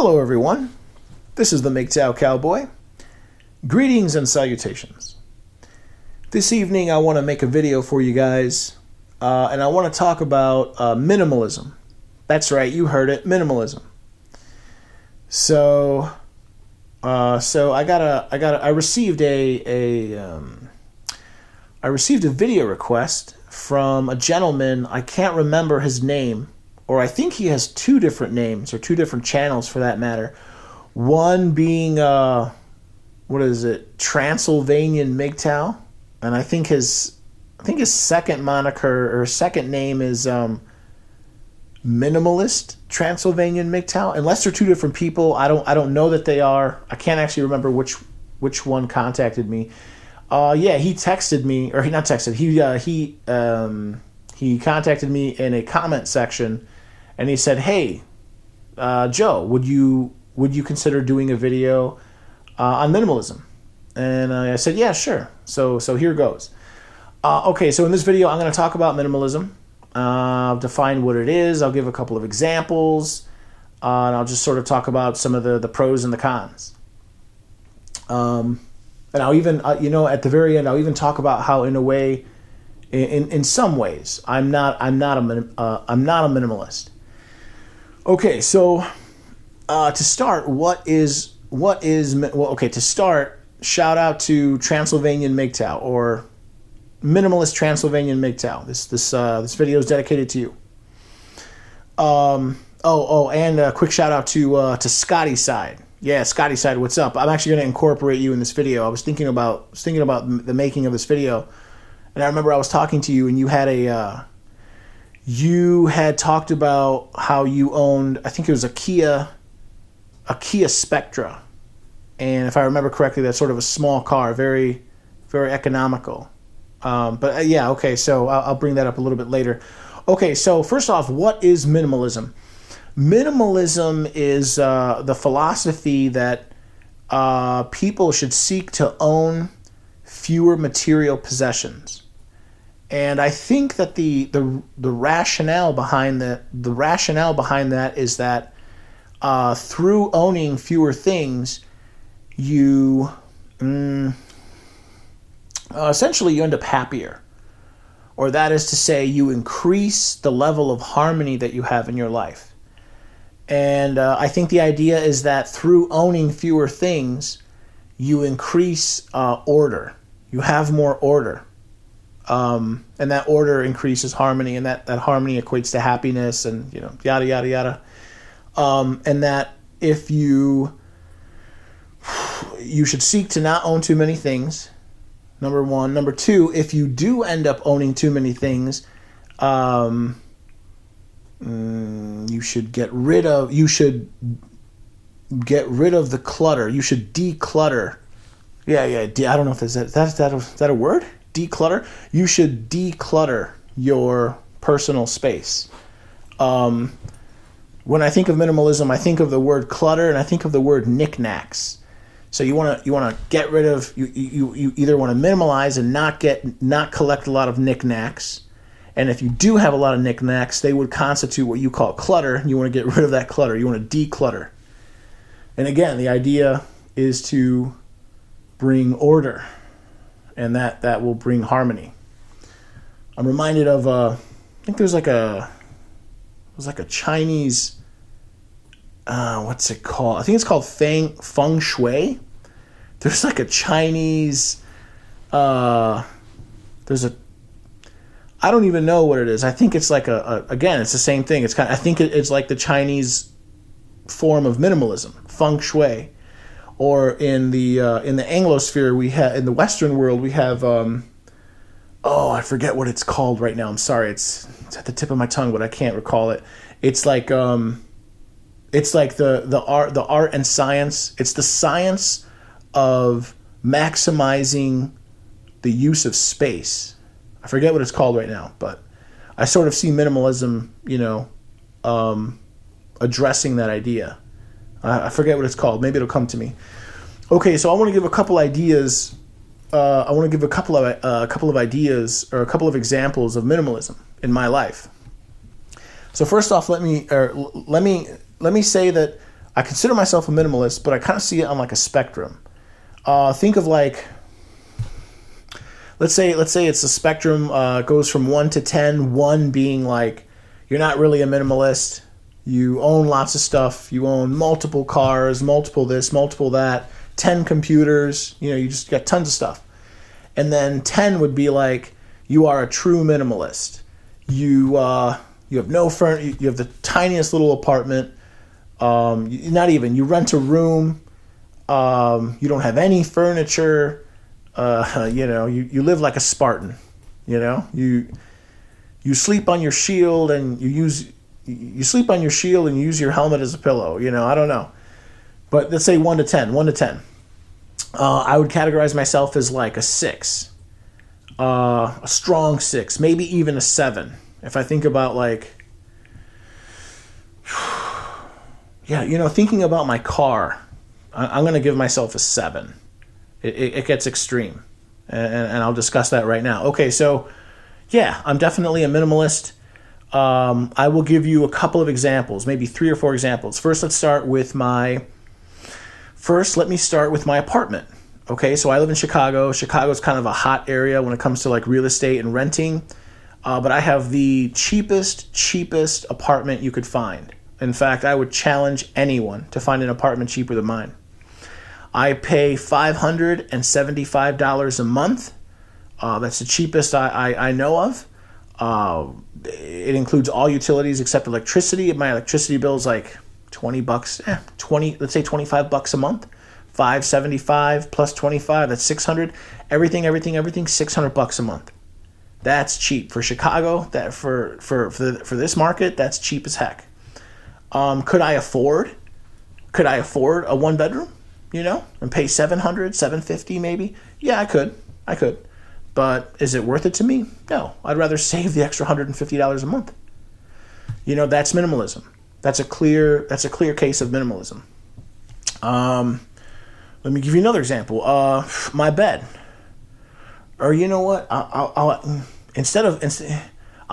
Hello everyone, this is the Mgtow Cowboy. Greetings and salutations. This evening I want to make a video for you guys, and I want to talk about minimalism. That's right, you heard it, minimalism. So I received I received a video request from a gentleman. I can't remember his name, or I think he has two different names or two different channels for that matter. One being Transylvanian Mgtow, and I think his second moniker or second name is Minimalist Transylvanian Mgtow. Unless they're two different people, I don't know that they are. I can't actually remember which one contacted me. Yeah, he texted me, or he not texted. He contacted me in a comment section, and he said, "Hey, Joe, would you consider doing a video on minimalism?" And I said, "Yeah, sure." So here goes. Okay, so in this video, I'm going to talk about minimalism, define what it is. I'll give a couple of examples, and I'll just sort of talk about some of the pros and the cons. And I'll even, at the very end, I'll even talk about how, in a way, in some ways, I'm not a minimalist. Okay, so to start, to start, shout out to Transylvanian Mgtow, or Minimalist Transylvanian Mgtow. This video is dedicated to you. And a quick shout out to Scotty Side. Yeah, Scotty Side, what's up? I'm actually going to incorporate you in this video. I was thinking about the making of this video, and I remember I was talking to you, and you had talked about how you owned, I think it was a Kia Spectra, and if I remember correctly, that's sort of a small car, very, very economical. Yeah, okay, so I'll bring that up a little bit later. Okay, so first off, what is minimalism? Minimalism is the philosophy that people should seek to own fewer material possessions, and I think that the rationale behind that is that through owning fewer things, you essentially you end up happier, or that is to say, you increase the level of harmony that you have in your life. And I think the idea is that through owning fewer things, you increase order. You have more order. And that order increases harmony, and that harmony equates to happiness, and yada, yada, yada. And that if you should seek to not own too many things, number one. Number two, if you do end up owning too many things, you should get rid of the clutter. You should declutter. Yeah. I don't know if is that a word? Declutter. You should declutter your personal space. When I think of minimalism, I think of the word clutter, and I think of the word knickknacks. So you want to get rid of, you either want to minimalize and not collect a lot of knickknacks. And if you do have a lot of knickknacks, they would constitute what you call clutter. You want to get rid of that clutter. You want to declutter. And again, the idea is to bring order, and that will bring harmony. I'm reminded of I think there's like a Chinese, what's it called? I think it's called feng shui. There's like a Chinese, I don't even know what it is. I think it's like again, it's the same thing. It's I think it's like the Chinese form of minimalism, feng shui, or in the Anglosphere in the Western world we have I forget what it's called right now. I'm sorry, it's at the tip of my tongue, but I can't recall it. It's like the art and science. It's the science of maximizing the use of space. I forget what it's called right now, but I sort of see minimalism, addressing that idea. I forget what it's called. Maybe it'll come to me. Okay, so I want to give a couple ideas. I want to give a couple of ideas or a couple of examples of minimalism in my life. So first off, let me say that I consider myself a minimalist, but I kind of see it on like a spectrum. Think of like, let's say it's a spectrum, goes from 1 to 10, 1 being like, you're not really a minimalist. You own lots of stuff. You own multiple cars, multiple this, multiple that, 10 computers. You just got tons of stuff. And then 10 would be like, you are a true minimalist. You have no furniture. You have the tiniest little apartment. Not even. You rent a room. You don't have any furniture. You live like a Spartan. You sleep on your shield and you sleep on your shield and you use your helmet as a pillow. I don't know. But let's say 1 to 10. 1 to 10. I would categorize myself as like a 6. A strong 6, maybe even a 7. If I think about like, thinking about my car, I'm going to give myself a 7. It gets extreme. And I'll discuss that right now. Okay, so yeah, I'm definitely a minimalist. I will give you a couple of examples, maybe 3 or 4 examples. First, let me start with my apartment. Okay, so I live in Chicago. Chicago's kind of a hot area when it comes to like real estate and renting. But I have the cheapest apartment you could find. In fact, I would challenge anyone to find an apartment cheaper than mine. I pay $575 a month. That's the cheapest I know of. It includes all utilities except electricity. My electricity bill is like $20, let's say $25 a month. $575 plus 25, that's $600. Everything, $600 a month. That's cheap for Chicago. That for this market, that's cheap as heck. Could I afford a 1 bedroom? And pay $700, $750 maybe? Yeah, I could. But is it worth it to me? No. I'd rather save the extra $150 a month. That's minimalism. That's a clear case of minimalism. Let me give you another example. My bed. Or you know what? I'll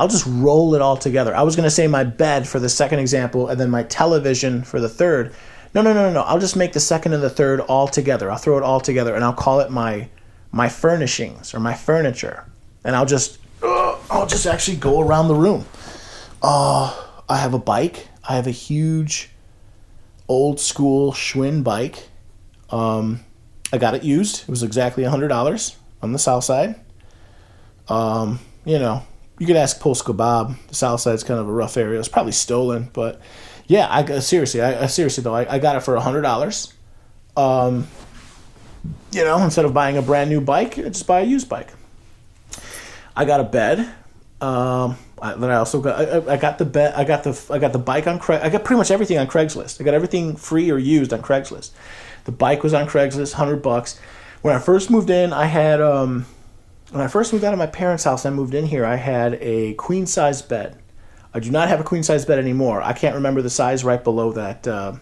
just roll it all together. I was going to say my bed for the second example and then my television for the third. No. I'll just make the second and the third all together. I'll throw it all together and I'll call it my furnishings or my furniture. And I'll just actually go around the room. I have a bike. I have a huge old school Schwinn bike. I got it used. It was exactly $100 on the south side. You could ask Polska Bob. The south side's kind of a rough area. It's probably stolen, but yeah, seriously though, I got it for $100. Instead of buying a brand new bike, I just buy a used bike. I got a bed. Then I also got. I got the bed. I got the bike on Craig. I got pretty much everything on Craigslist. I got everything free or used on Craigslist. The bike was on Craigslist, $100. When I first moved in, I had when I first moved out of my parents' house, I moved in here. I had a queen size bed. I do not have a queen size bed anymore. I can't remember the size right below that.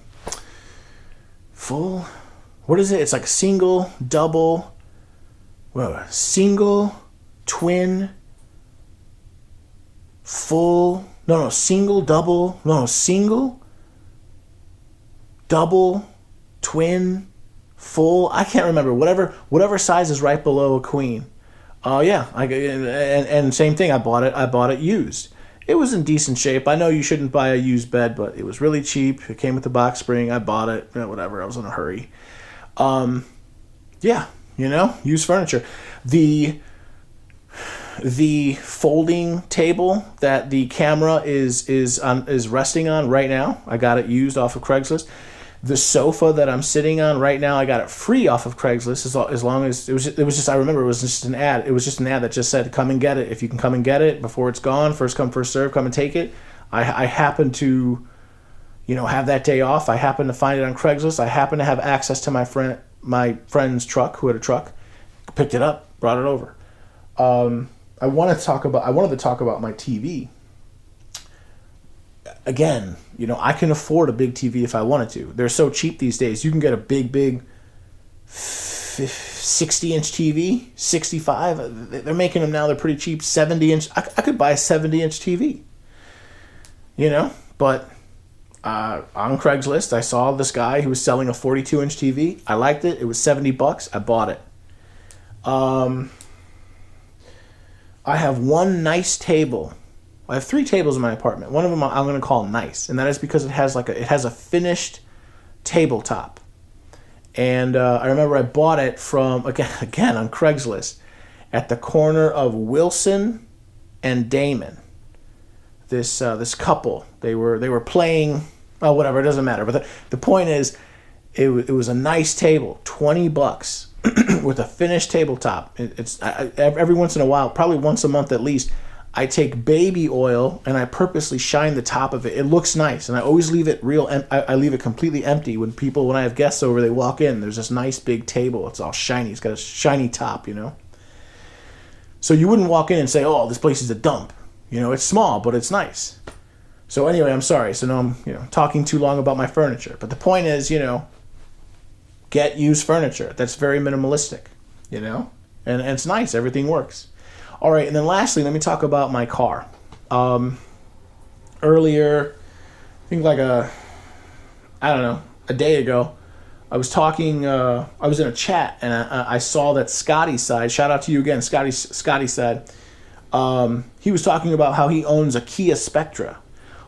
Full. What is it? It's like single, double, single, twin, full. No, single, double. No, single, double, twin, full. I can't remember. Whatever size is right below a queen. And same thing. I bought it used. It was in decent shape. I know you shouldn't buy a used bed, but it was really cheap. It came with the box spring. I bought it. Whatever. I was in a hurry. Used furniture. The folding table that the camera is resting on right now, I got it used off of Craigslist. The sofa that I'm sitting on right now, I got it free off of Craigslist. As long as it was just I remember it was just an ad. It was just an ad that just said, "Come and get it. If you can come and get it before it's gone, first come first serve. Come and take it." I happen to, have that day off. I happen to find it on Craigslist. I happen to have access to my friend's truck, who had a truck. Picked it up, brought it over. I wanted to talk about my TV. Again, I can afford a big TV if I wanted to. They're so cheap these days. You can get a big 60-inch TV, 65. They're making them now. They're pretty cheap. 70-inch. I could buy a 70-inch TV. But on Craigslist, I saw this guy who was selling a 42-inch TV. I liked it. It was $70. I bought it. I have one nice table. I have 3 tables in my apartment. One of them I'm going to call nice, and that is because it has a finished tabletop. And I remember I bought it from again on Craigslist at the corner of Wilson and Damon. This couple, they were playing, oh whatever, it doesn't matter. But the point is, it was a nice table, $20 with a finished tabletop. Every once in a while, probably once a month at least, I take baby oil and I purposely shine the top of it. It looks nice, and I always leave it I leave it completely empty when I have guests over. They walk in. There's this nice big table. It's all shiny. It's got a shiny top, So you wouldn't walk in and say, "Oh, this place is a dump." It's small, but it's nice. So anyway, I'm sorry. So now I'm talking too long about my furniture. But the point is, get used furniture. That's very minimalistic, and it's nice. Everything works. All right, and then lastly, let me talk about my car. Earlier, I think a day ago, I was talking. I was in a chat, and I saw that Scotty said. Shout out to you again, Scotty. Scotty said he was talking about how he owns a Kia Spectra.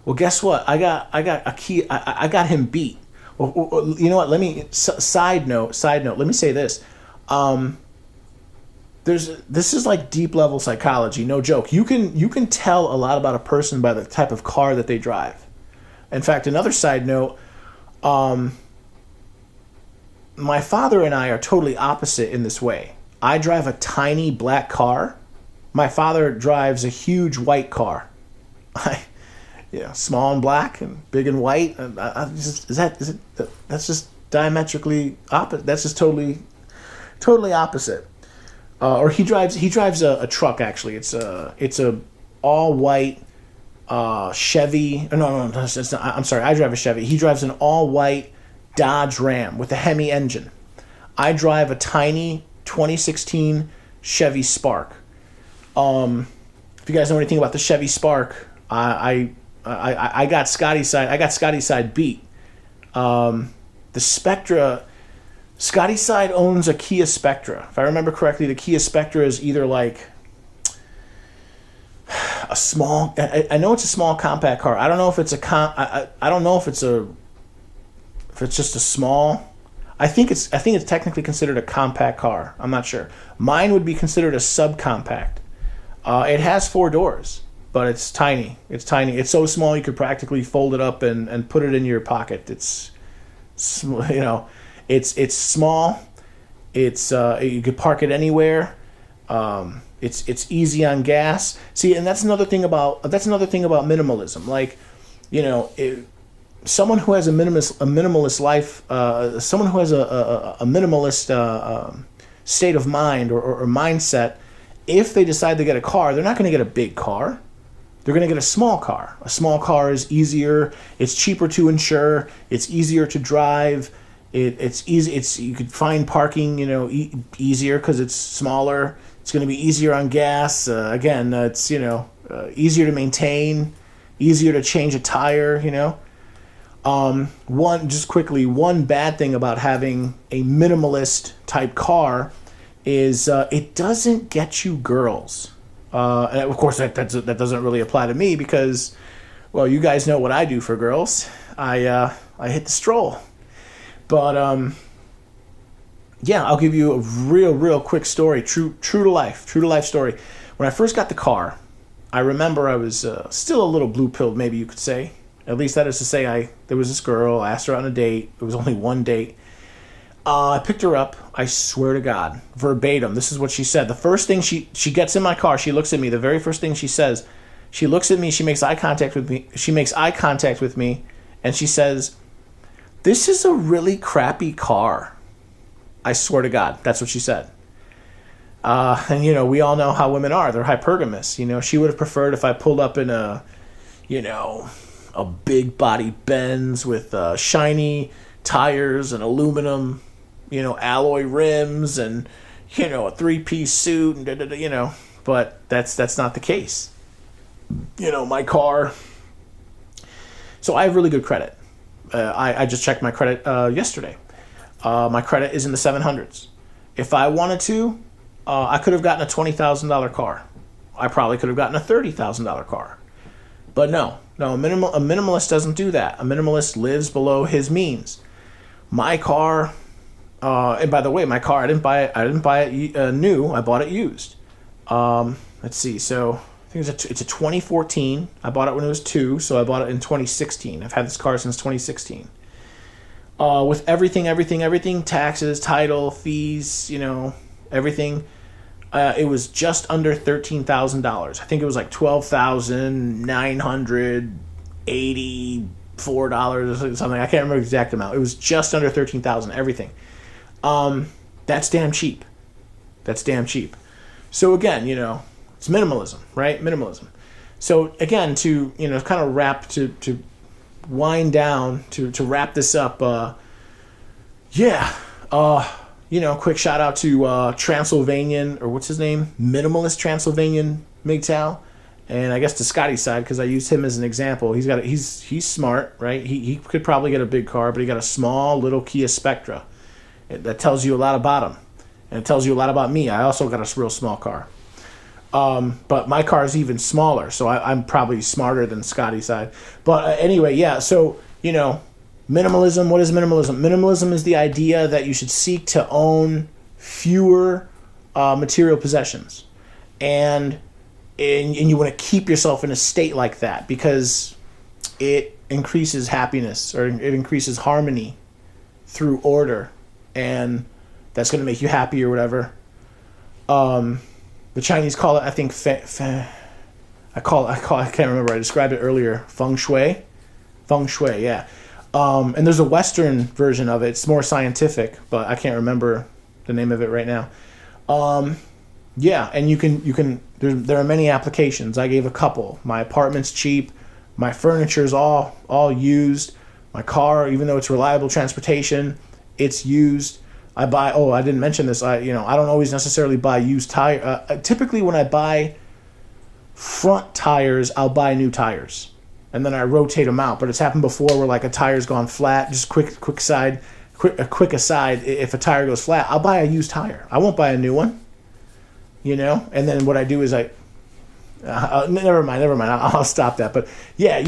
Well, guess what? I got a Kia. I got him beat. Well, you know what? Let me side note. Let me say this. This is like deep level psychology, no joke. You can tell a lot about a person by the type of car that they drive. In fact, another side note, my father and I are totally opposite in this way. I drive a tiny black car. My father drives a huge white car. Small and black and big and white. That's just diametrically opposite. That's just totally opposite. Or he drives a truck. Actually, it's a all white Chevy. No, it's not. I'm sorry. I drive a Chevy. He drives an all white Dodge Ram with a Hemi engine. I drive a tiny 2016 Chevy Spark. If you guys know anything about the Chevy Spark, I got Scotty's side. I got Scotty's side beat. The Spectra. Scotty's side owns a Kia Spectra. If I remember correctly, the Kia Spectra is either like a small. I know it's a small compact car. I don't know if it's I don't know if it's just a small. I think it's technically considered a compact car. I'm not sure. Mine would be considered a subcompact. It has 4 doors, but it's tiny. It's tiny. It's so small you could practically fold it up and put it in your pocket. It's small. It's you could park it anywhere. It's easy on gas. See, and that's another thing about minimalism. Like, someone who has a minimalist life, someone who has a minimalist state of mind or mindset, if they decide to get a car, they're not going to get a big car. They're going to get a small car. A small car is easier. It's cheaper to insure. It's easier to drive. It's easy. You could find parking, easier because it's smaller. It's going to be easier on gas. It's easier to maintain, easier to change a tire. One bad thing about having a minimalist type car is it doesn't get you girls. And of course that doesn't really apply to me because, well, you guys know what I do for girls. I hit the stroll. But I'll give you a real quick story, true to life story. When I first got the car, I remember I was still a little blue-pilled, maybe you could say. At least that is to say, there was this girl. I asked her on a date. It was only one date. I picked her up. I swear to God, verbatim, this is what she said. The first thing she gets in my car, she looks at me. The very first thing she says, she looks at me. She makes eye contact with me. And she says, "This is a really crappy car." I swear to God, that's what she said. And we all know how women are. They're hypergamous. She would have preferred if I pulled up in a big body Benz with shiny tires and aluminum, alloy rims and, a 3-piece suit and but that's not the case. My car, So I have really good credit. I just checked my credit yesterday. My credit is in the 700s. If I wanted to, I could have gotten a $20,000 car. I probably could have gotten a $30,000 car. But no, a minimalist doesn't do that. A minimalist lives below his means. My car, and by the way, my car, I didn't buy it new. I bought it used. Let's see. So I think it's a 2014. I bought it when it was 2, so I bought it in 2016. I've had this car since 2016. With everything, taxes, title, fees, everything. It was just under $13,000. I think it was like $12,984 or something. I can't remember the exact amount. It was just under $13,000. Everything. That's damn cheap. So again, it's minimalism, right? Minimalism. So again, to kind of wrap to wind down to wrap this up. Quick shout out to Transylvanian, or what's his name? Minimalist Transylvanian Mgtow. And I guess to Scotty's side, because I used him as an example. He's smart, right? He could probably get a big car, but he got a small little Kia Spectra. That tells you a lot about him. And it tells you a lot about me. I also got a real small car. But my car is even smaller, so I'm probably smarter than Scotty's side. But anyway, yeah, so, minimalism, what is minimalism? Minimalism is the idea that you should seek to own fewer material possessions. And you want to keep yourself in a state like that because it increases happiness, or it increases harmony through order. And that's going to make you happy or whatever. The Chinese call it, I think, I can't remember. I described it earlier. Feng Shui, yeah. And there's a Western version of it. It's more scientific, but I can't remember the name of it right now. Yeah, and you can. There are many applications. I gave a couple. My apartment's cheap. My furniture's all used. My car, even though it's reliable transportation, it's used. I didn't mention this. I don't always necessarily buy used tire. Typically, when I buy front tires, I'll buy new tires, and then I rotate them out. But it's happened before where like a tire's gone flat. Just quick aside. If a tire goes flat, I'll buy a used tire. I won't buy a new one. And then what I do is never mind. I'll stop that. But yeah,